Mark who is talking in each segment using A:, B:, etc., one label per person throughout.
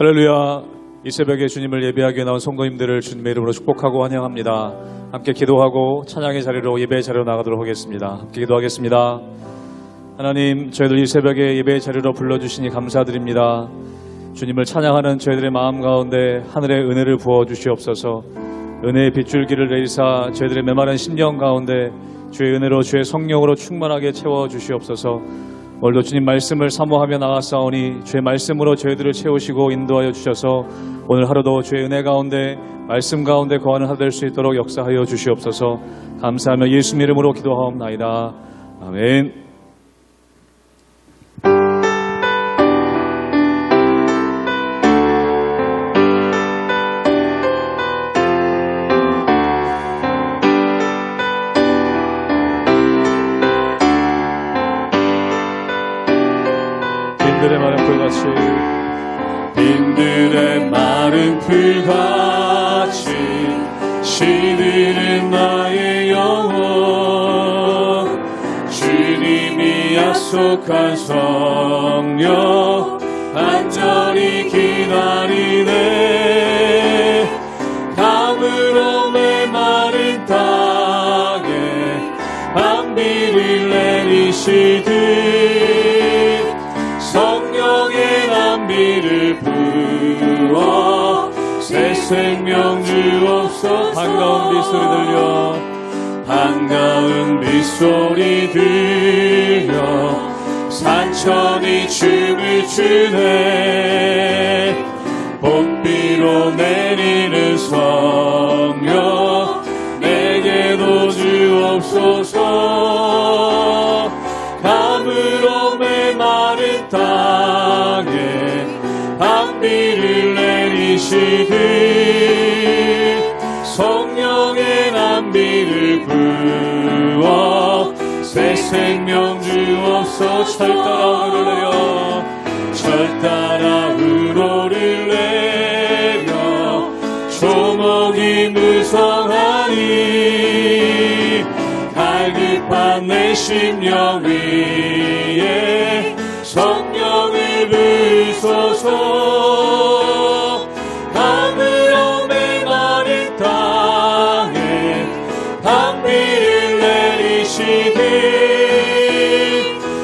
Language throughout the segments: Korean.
A: 할렐루야. 이 새벽에 주님을 예배하기 위해 나온 성도님들을 주님의 이름으로 축복하고 환영합니다. 함께 기도하고 찬양의 자리로 예배의 자리로 나가도록 하겠습니다. 함께 기도하겠습니다. 하나님, 저희들 이 새벽에 예배의 자리로 불러주시니 감사드립니다. 주님을 찬양하는 저희들의 마음 가운데 하늘의 은혜를 부어주시옵소서. 은혜의 빗줄기를 내리사 저희들의 메마른 심령 가운데 주의 은혜로 주의 성령으로 충만하게 채워주시옵소서. 오늘도 주님 말씀을 사모하며 나아싸우니 주의 말씀으로 저희들을 채우시고 인도하여 주셔서 오늘 하루도 주의 은혜 가운데 말씀 가운데 거하는 하루 될 수 있도록 역사하여 주시옵소서. 감사하며 예수님 이름으로 기도하옵나이다. 아멘.
B: 빈들의 마른 풀같이 시드는 나의 영혼, 주님이 약속한 성령 간절히 기다리네. 가물어 메마른 땅에 밤비를 내리시듯 성령의 남비를 부어 새 생명 주옵소서.
A: 반가운 빗소리 들려,
B: 반가운 빗소리 들려 산천이 춤을 추네. 봄비로 내리는 성령 내게도 주옵소서. 가물어 메마른 땅에 밤비를 내리시듯 성령의 남비를 부어 새 생명 주옵소서.
A: 철 따라 우로를 내려,
B: 철 따라 우로를 내려 조목이 무성하니 갈급한 내 심령 위에 성령을 부소서. 가물어 메마른 땅에 밤비를 내리시듯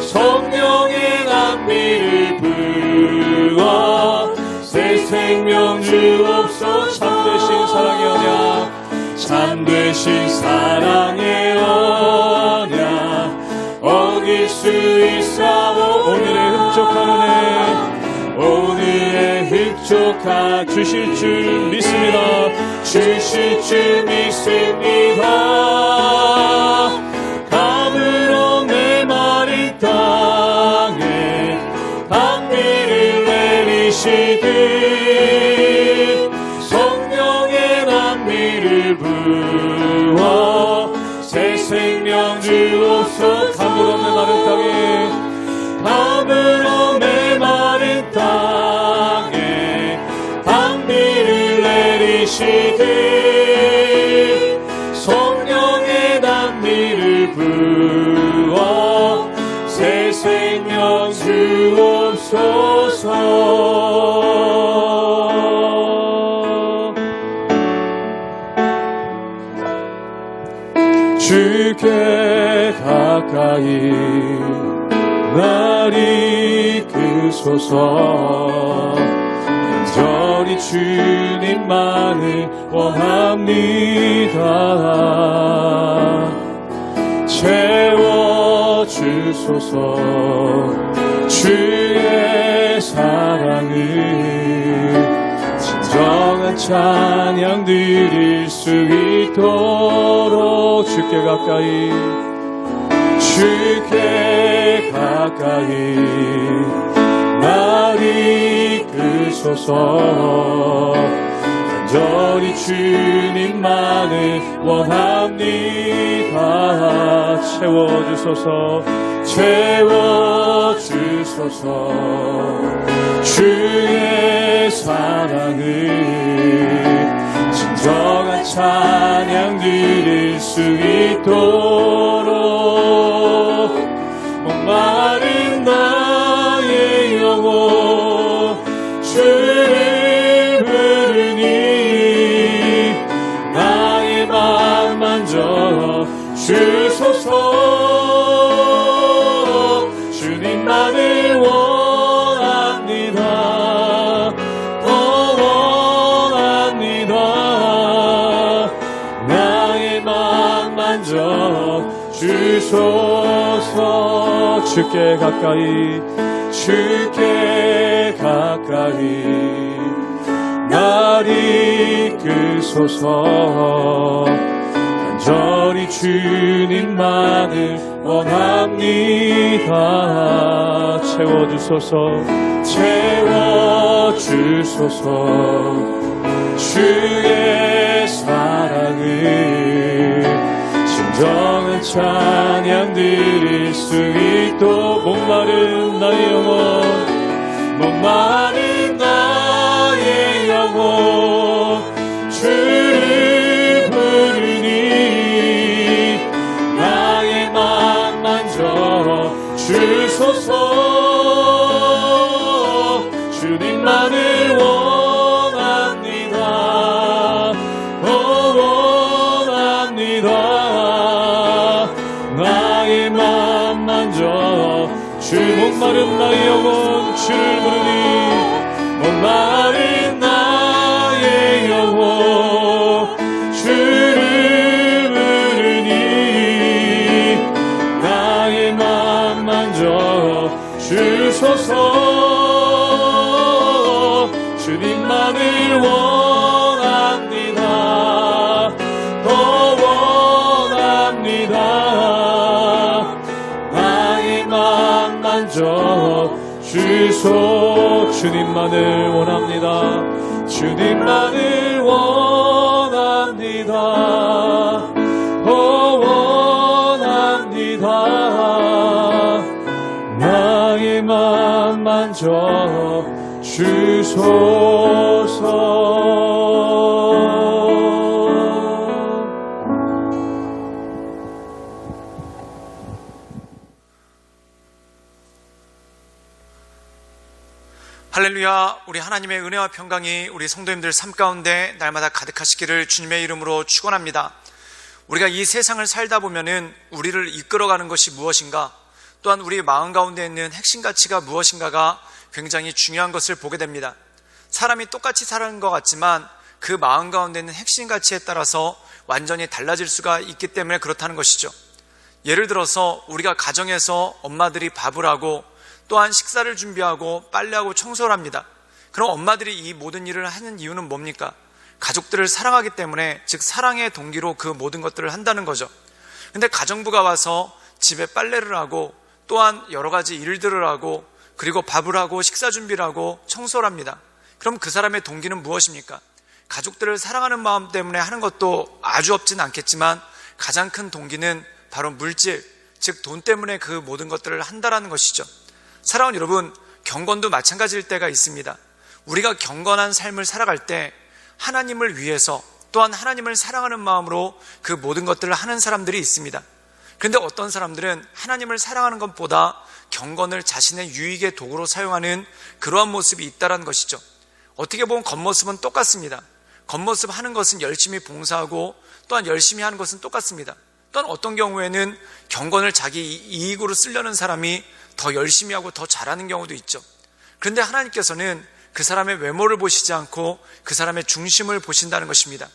B: 성령의 남비를 부어 새 생명 주옵소서.
A: 참되신 사랑의 언약,
B: 참되신 사랑의 언약 어길 수 있사오.
A: 오늘의 흡족한 은혜,
B: 오늘의 흡족한
A: 주실 줄 믿습니다.
B: 주실 줄 믿습니다. 가물어 메마른 땅에 밤비를 내리시듯 성령의 남비를 부어 새 생명 주옵소서.
A: 가물어 메마른 땅에,
B: 가물어 메마른 땅에 밤비를 내리시듯 성령의 남비를 부어 새 생명 주옵소서. 주께 가까이 날 이끄소서. 간절히 주님만을 원합니다. 채워주소서. 주의 사랑을 진정한 찬양 드릴 수 있도록 주께 가까이, 주께 가까이 날 이끄소서. 간절히 주님만을 원합니다. 채워주소서. 채워주소서. 주의 사랑을 진정한 찬양 드릴 수 있도록 목마른 나의 영혼 주를 만져 주소서.
A: 주께 가까이
B: 날 이끄소서. 간절히 주님만을 원합니다. 채워주소서. 주의 사랑을 진정한 찬양 드릴 수 있도록 목마른 나의 영혼 주를 부르니 나의 맘 만져 주소서. 주님만을 원합니다. 원합니다. 나의 맘 만져 목마른 나의 영혼 주를 부르니 목마른 나의 영혼 주를 부르니 나의 맘 만져 주소서. 주님만을 원합니다. 더 원합니다. 나의 맘 만져 주소. 주님만을 원합니다. 주님만을 원합니다. 더 원합니다. 나의 맘 만져 주소서.
C: 할렐루야. 우리 하나님의 은혜와 평강이 우리 성도님들 삶 가운데 날마다 가득하시기를 주님의 이름으로 축원합니다. 우리가 이 세상을 살다 보면은 우리를 이끌어가는 것이 무엇인가, 또한 우리 마음 가운데 있는 핵심 가치가 무엇인가가 굉장히 중요한 것을 보게 됩니다. 사람이 똑같이 사는 것 같지만 그 마음 가운데 있는 핵심 가치에 따라서 완전히 달라질 수가 있기 때문에 그렇다는 것이죠. 예를 들어서 우리가 가정에서 엄마들이 밥을 하고 또한 식사를 준비하고 빨래하고 청소를 합니다. 그럼 엄마들이 이 모든 일을 하는 이유는 뭡니까? 가족들을 사랑하기 때문에, 즉 사랑의 동기로 그 모든 것들을 한다는 거죠. 근데 가정부가 와서 집에 빨래를 하고 또한 여러 가지 일들을 하고 그리고 밥을 하고 식사 준비를 하고 청소를 합니다. 그럼 그 사람의 동기는 무엇입니까? 가족들을 사랑하는 마음 때문에 하는 것도 아주 없진 않겠지만 가장 큰 동기는 바로 물질, 즉 돈 때문에 그 모든 것들을 한다는 것이죠. 사랑하는 여러분, 경건도 마찬가지일 때가 있습니다. 우리가 경건한 삶을 살아갈 때 하나님을 위해서 또한 하나님을 사랑하는 마음으로 그 모든 것들을 하는 사람들이 있습니다. 그런데 어떤 사람들은 하나님을 사랑하는 것보다 경건을 자신의 유익의 도구로 사용하는 그러한 모습이 있다는 것이죠. 어떻게 보면 겉모습은 똑같습니다. 겉모습 하는 것은 열심히 봉사하고 또한 열심히 하는 것은 똑같습니다. 또한 어떤 경우에는 경건을 자기 이익으로 쓰려는 사람이 더 열심히 하고 더 잘하는 경우도 있죠. 그런데 하나님께서는 그 사람의 외모를 보시지 않고 그 사람의 중심을 보신다는 것입니다.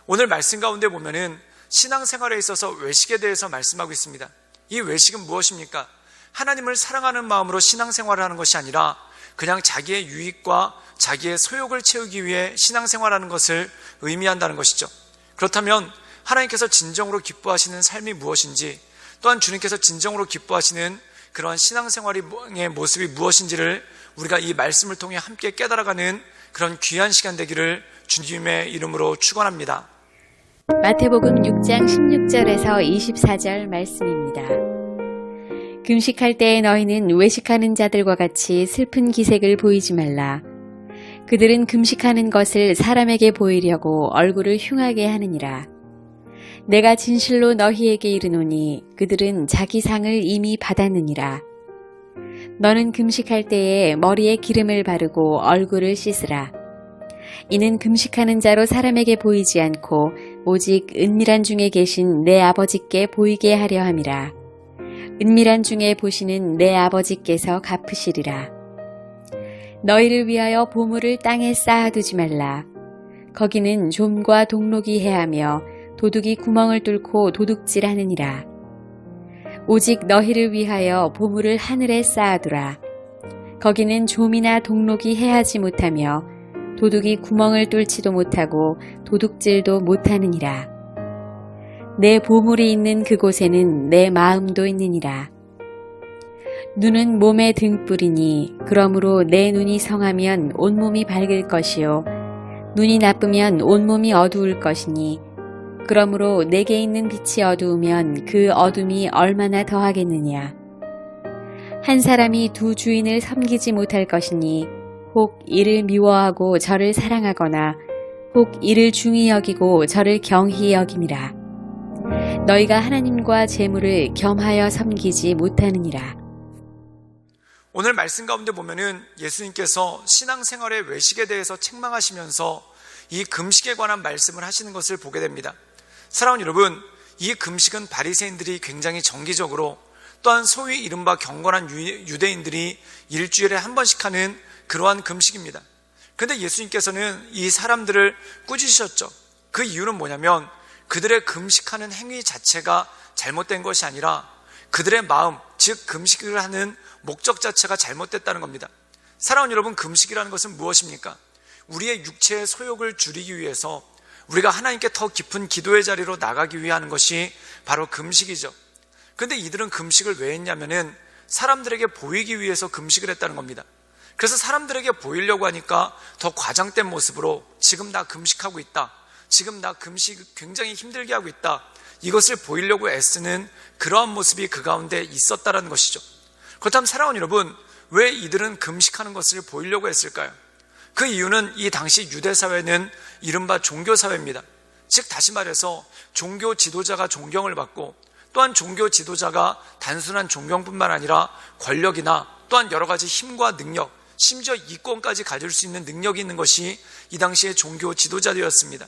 C: 오늘 말씀 가운데 보면은 신앙생활에 있어서 외식에 대해서 말씀하고 있습니다. 이 외식은 무엇입니까? 하나님을 사랑하는 마음으로 신앙생활을 하는 것이 아니라 그냥 자기의 유익과 자기의 소욕을 채우기 위해 신앙생활하는 것을 의미한다는 것이죠. 그렇다면 하나님께서 진정으로 기뻐하시는 삶이 무엇인지, 또한 주님께서 진정으로 기뻐하시는 그런 신앙생활의 모습이 무엇인지를 우리가 이 말씀을 통해 함께 깨달아가는 그런 귀한 시간 되기를 주님의 이름으로 축원합니다.
D: 마태복음 6장 16절에서 24절 말씀입니다. 금식할 때에 너희는 외식하는 자들과 같이 슬픈 기색을 보이지 말라. 그들은 금식하는 것을 사람에게 보이려고 얼굴을 흉하게 하느니라. 내가 진실로 너희에게 이르노니 그들은 자기 상을 이미 받았느니라. 너는 금식할 때에 머리에 기름을 바르고 얼굴을 씻으라. 이는 금식하는 자로 사람에게 보이지 않고 오직 은밀한 중에 계신 내 아버지께 보이게 하려 함이라. 은밀한 중에 보시는 내 아버지께서 갚으시리라. 너희를 위하여 보물을 땅에 쌓아두지 말라. 거기는 좀과 동록이 해하며 도둑이 구멍을 뚫고 도둑질하느니라. 오직 너희를 위하여 보물을 하늘에 쌓아두라. 거기는 좀이나 동록이 해하지 못하며 도둑이 구멍을 뚫지도 못하고 도둑질도 못하느니라. 내 보물이 있는 그곳에는 내 마음도 있느니라. 눈은 몸의 등불이니 그러므로 내 눈이 성하면 온몸이 밝을 것이요 눈이 나쁘면 온몸이 어두울 것이니 그러므로 내게 있는 빛이 어두우면 그 어둠이 얼마나 더하겠느냐. 한 사람이 두 주인을 섬기지 못할 것이니 혹 이를 미워하고 저를 사랑하거나 혹 이를 중히 여기고 저를 경히 여김이라. 너희가 하나님과 재물을 겸하여 섬기지 못하느니라.
C: 오늘 말씀 가운데 보면은 예수님께서 신앙생활의 외식에 대해서 책망하시면서 이 금식에 관한 말씀을 하시는 것을 보게 됩니다. 사랑하는 여러분, 이 금식은 바리새인들이 굉장히 정기적으로 또한 소위 이른바 경건한 유대인들이 일주일에 한 번씩 하는 그러한 금식입니다. 그런데 예수님께서는 이 사람들을 꾸짖으셨죠. 그 이유는 뭐냐면 그들의 금식하는 행위 자체가 잘못된 것이 아니라 그들의 마음, 즉 금식을 하는 목적 자체가 잘못됐다는 겁니다. 사랑하는 여러분, 금식이라는 것은 무엇입니까? 우리의 육체의 소욕을 줄이기 위해서 우리가 하나님께 더 깊은 기도의 자리로 나가기 위해 하는 것이 바로 금식이죠. 그런데 이들은 금식을 왜 했냐면은 사람들에게 보이기 위해서 금식을 했다는 겁니다. 그래서 사람들에게 보이려고 하니까 더 과장된 모습으로 지금 나 금식하고 있다, 지금 나 금식 굉장히 힘들게 하고 있다, 이것을 보이려고 애쓰는 그러한 모습이 그 가운데 있었다는 것이죠. 그렇다면 사랑하는 여러분, 왜 이들은 금식하는 것을 보이려고 했을까요? 그 이유는 이 당시 유대사회는 이른바 종교사회입니다. 즉 다시 말해서 종교 지도자가 존경을 받고 또한 종교 지도자가 단순한 존경뿐만 아니라 권력이나 또한 여러 가지 힘과 능력, 심지어 이권까지 가질 수 있는 능력이 있는 것이 이 당시의 종교 지도자들이었습니다.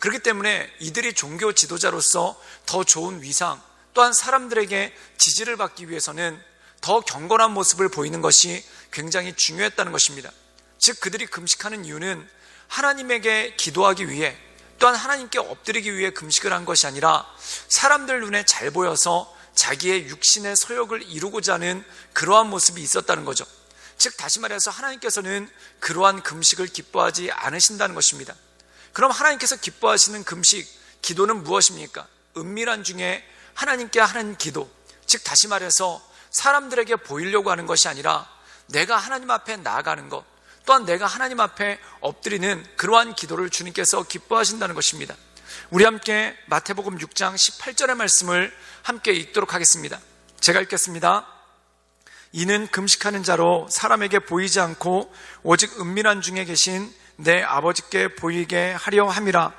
C: 그렇기 때문에 이들이 종교 지도자로서 더 좋은 위상, 또한 사람들에게 지지를 받기 위해서는 더 경건한 모습을 보이는 것이 굉장히 중요했다는 것입니다. 즉 그들이 금식하는 이유는 하나님에게 기도하기 위해 또한 하나님께 엎드리기 위해 금식을 한 것이 아니라 사람들 눈에 잘 보여서 자기의 육신의 소욕을 이루고자 하는 그러한 모습이 있었다는 거죠. 즉 다시 말해서 하나님께서는 그러한 금식을 기뻐하지 않으신다는 것입니다. 그럼 하나님께서 기뻐하시는 금식, 기도는 무엇입니까? 은밀한 중에 하나님께 하는 기도, 즉 다시 말해서 사람들에게 보이려고 하는 것이 아니라 내가 하나님 앞에 나아가는 것, 또한 내가 하나님 앞에 엎드리는 그러한 기도를 주님께서 기뻐하신다는 것입니다. 우리 함께 마태복음 6장 18절의 말씀을 함께 읽도록 하겠습니다. 제가 읽겠습니다. 이는 금식하는 자로 사람에게 보이지 않고 오직 은밀한 중에 계신 내 아버지께 보이게 하려 함이라.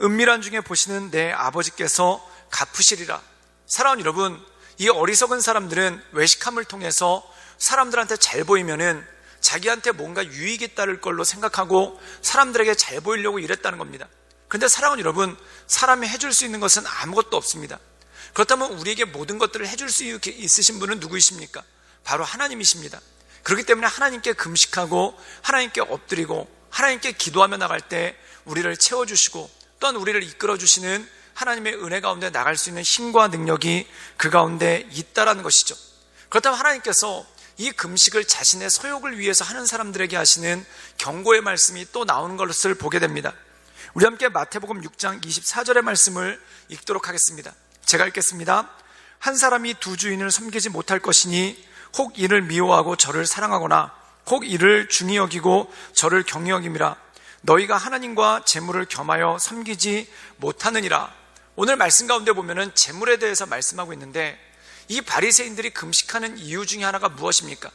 C: 은밀한 중에 보시는 내 아버지께서 갚으시리라. 사랑하는 여러분, 이 어리석은 사람들은 외식함을 통해서 사람들한테 잘 보이면은 자기한테 뭔가 유익이 따를 걸로 생각하고 사람들에게 잘 보이려고 이랬다는 겁니다. 그런데 사랑하는 여러분, 사람이 해줄 수 있는 것은 아무것도 없습니다. 그렇다면 우리에게 모든 것들을 해줄 수 있으신 분은 누구이십니까? 바로 하나님이십니다. 그렇기 때문에 하나님께 금식하고 하나님께 엎드리고 하나님께 기도하며 나갈 때 우리를 채워주시고 또한 우리를 이끌어주시는 하나님의 은혜 가운데 나갈 수 있는 힘과 능력이 그 가운데 있다라는 것이죠. 그렇다면 하나님께서 이 금식을 자신의 소욕을 위해서 하는 사람들에게 하시는 경고의 말씀이 또 나오는 것을 보게 됩니다. 우리 함께 마태복음 6장 24절의 말씀을 읽도록 하겠습니다. 제가 읽겠습니다. 한 사람이 두 주인을 섬기지 못할 것이니 혹 이를 미워하고 저를 사랑하거나 혹 이를 중히 여기고 저를 경히 여김이라. 너희가 하나님과 재물을 겸하여 섬기지 못하느니라. 오늘 말씀 가운데 보면은 재물에 대해서 말씀하고 있는데 이 바리새인들이 금식하는 이유 중에 하나가 무엇입니까?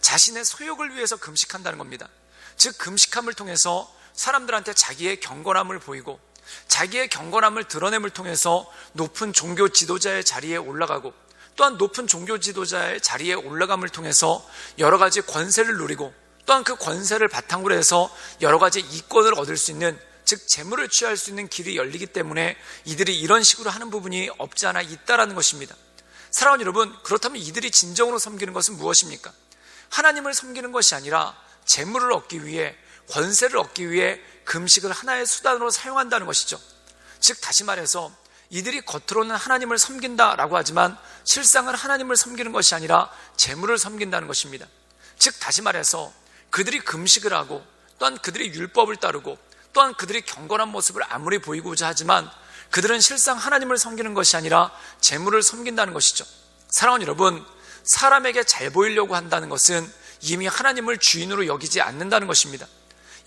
C: 자신의 소욕을 위해서 금식한다는 겁니다. 즉 금식함을 통해서 사람들한테 자기의 경건함을 보이고 자기의 경건함을 드러냄을 통해서 높은 종교 지도자의 자리에 올라가고 또한 높은 종교 지도자의 자리에 올라감을 통해서 여러 가지 권세를 누리고 또한 그 권세를 바탕으로 해서 여러 가지 이권을 얻을 수 있는, 즉 재물을 취할 수 있는 길이 열리기 때문에 이들이 이런 식으로 하는 부분이 없지 않아 있다라는 것입니다. 사랑하는 여러분, 그렇다면 이들이 진정으로 섬기는 것은 무엇입니까? 하나님을 섬기는 것이 아니라 재물을 얻기 위해, 권세를 얻기 위해 금식을 하나의 수단으로 사용한다는 것이죠. 즉 즉 다시 말해서 이들이 겉으로는 하나님을 섬긴다라고 하지만 실상은 하나님을 섬기는 것이 아니라 재물을 섬긴다는 것입니다. 즉 다시 말해서 그들이 금식을 하고 또한 그들이 율법을 따르고 또한 그들이 경건한 모습을 아무리 보이고자 하지만 그들은 실상 하나님을 섬기는 것이 아니라 재물을 섬긴다는 것이죠. 사랑하는 여러분, 사람에게 잘 보이려고 한다는 것은 이미 하나님을 주인으로 여기지 않는다는 것입니다.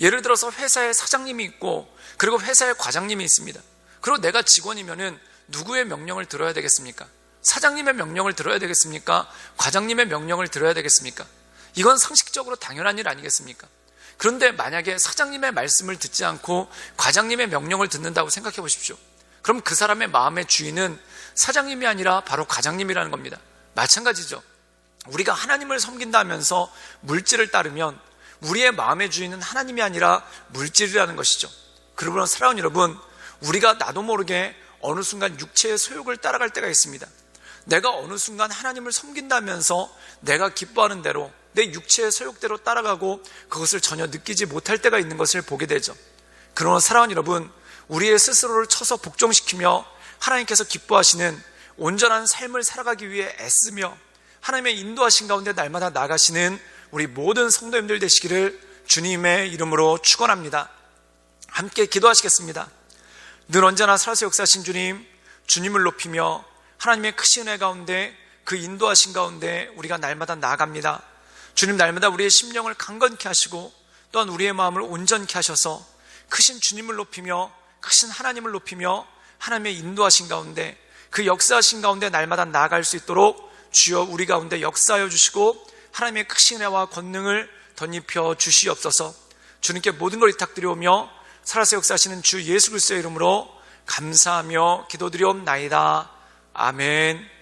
C: 예를 들어서 회사에 사장님이 있고 그리고 회사에 과장님이 있습니다. 그리고 내가 직원이면은 누구의 명령을 들어야 되겠습니까? 사장님의 명령을 들어야 되겠습니까? 과장님의 명령을 들어야 되겠습니까? 이건 상식적으로 당연한 일 아니겠습니까? 그런데 만약에 사장님의 말씀을 듣지 않고 과장님의 명령을 듣는다고 생각해 보십시오. 그럼 그 사람의 마음의 주인은 사장님이 아니라 바로 과장님이라는 겁니다. 마찬가지죠. 우리가 하나님을 섬긴다 하면서 물질을 따르면 우리의 마음의 주인은 하나님이 아니라 물질이라는 것이죠. 그러므로 사랑하는 여러분, 우리가 나도 모르게 어느 순간 육체의 소욕을 따라갈 때가 있습니다. 내가 어느 순간 하나님을 섬긴다면서 내가 기뻐하는 대로 내 육체의 소욕대로 따라가고 그것을 전혀 느끼지 못할 때가 있는 것을 보게 되죠. 그러나 사랑하는 여러분, 우리의 스스로를 쳐서 복종시키며 하나님께서 기뻐하시는 온전한 삶을 살아가기 위해 애쓰며 하나님의 인도하신 가운데 날마다 나가시는 우리 모든 성도님들 되시기를 주님의 이름으로 축원합니다. 함께 기도하시겠습니다. 늘 언제나 살아서 역사하신 주님, 주님을 높이며 하나님의 크신 은혜 가운데 그 인도하신 가운데 우리가 날마다 나아갑니다. 주님, 날마다 우리의 심령을 강건케 하시고 또한 우리의 마음을 온전케 하셔서 크신 주님을 높이며 크신 하나님을 높이며 하나님의 인도하신 가운데 그 역사하신 가운데 날마다 나아갈 수 있도록 주여 우리 가운데 역사하여 주시고 하나님의 크신 은혜와 권능을 덧입혀 주시옵소서. 주님께 모든 걸 위탁드리오며 살아서 역사하시는 주 예수 그리스도의 이름으로 감사하며 기도드리옵나이다. 아멘.